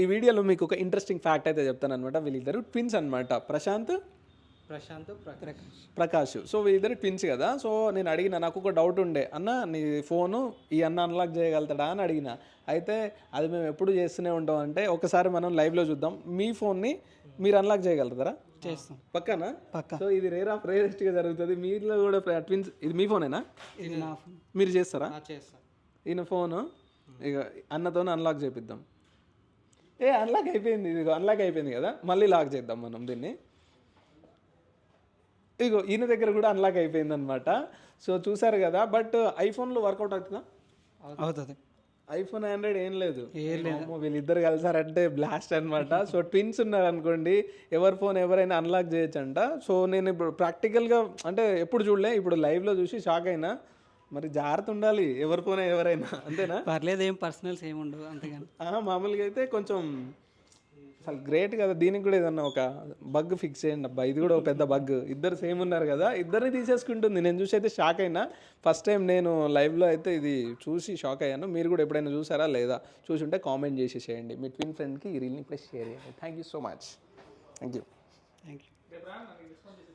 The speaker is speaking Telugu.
ఈ వీడియోలో మీకు ఒక ఇంట్రెస్టింగ్ ఫ్యాక్ట్ అయితే చెప్తాను అనమాట. వీళ్ళిద్దరు ట్విన్స్ అనమాట, ప్రశాంత్ ప్రకాష్. సో వీళ్ళిద్దరు ట్విన్స్ కదా. సో నేను అడిగిన, నాకు ఒక డౌట్ ఉండే, అన్న నీ ఫోను ఈ అన్న అన్లాక్ చేయగలుగుతాడా అని అడిగిన. అయితే అది మేము ఎప్పుడు చేస్తూనే ఉంటాం అంటే, ఒకసారి మనం లైవ్లో చూద్దాం. మీ ఫోన్ని మీరు అన్లాక్ చేయగలుగుతారా? చేస్తాం పక్కనా? పక్క. సో ఇది రేర్ ఆఫ్ రేరెస్ట్గా జరుగుతుంది. మీలో కూడా ట్విన్స్. ఇది మీ ఫోనేనా? ఇది నా ఫోన్. మీరు చేస్తారా? చేస్తాం. ఈయన ఫోను ఇక అన్నతో అన్లాక్ చేపిద్దాం. అన్లాక్ అయిపోయింది, ఇది అన్లాక్ అయిపోయింది కదా, మళ్ళీ లాక్ చేద్దాం మనం దీన్ని. ఇగో ఈయన దగ్గర కూడా అన్లాక్ అయిపోయింది అనమాట. సో చూసారు కదా. బట్ ఐఫోన్లో వర్కౌట్ అవుతుందా? అవుతుంది. ఐఫోన్ ఆండ్రాయిడ్ ఏం లేదు. వీళ్ళిద్దరు కలిసారంటే బ్లాస్ట్ అనమాట. సో ట్విన్స్ ఉన్నారు అనుకోండి, ఎవరి ఫోన్ ఎవరైనా అన్లాక్ చేయొచ్చంట. సో నేను ఇప్పుడు ప్రాక్టికల్గా అంటే ఎప్పుడు చూడలే, ఇప్పుడు లైవ్లో చూసి షాక్ అయినా. మరి జాగ్రత్త ఉండాలి ఎవరి ఫోన్ ఎవరైనా, అంతేనా? పర్లేదు, ఏం పర్సనల్స్ ఏమి ఉండవు అంతేగాని. మామూలుగా అయితే కొంచెం అసలు గ్రేట్ కదా. దీనికి కూడా ఏదన్నా ఒక బగ్ ఫిక్స్ చేయండి అబ్బా. ఇది కూడా ఒక పెద్ద బగ్. ఇద్దరు సేమ్ ఉన్నారు కదా, ఇద్దరిని తీసేసుకుంటుంది. నేను చూసి అయితే షాక్ అయినా. ఫస్ట్ టైం నేను లైవ్లో అయితే ఇది చూసి షాక్ అయ్యాను. మీరు కూడా ఎప్పుడైనా చూసారా లేదా? చూసి ఉంటే కామెంట్ చేసేసేయండి. మీ ట్విన్ ఫ్రెండ్కి ఈ రీల్ని ప్లస్ షేర్ చేయండి. Thank you so much. Thank you.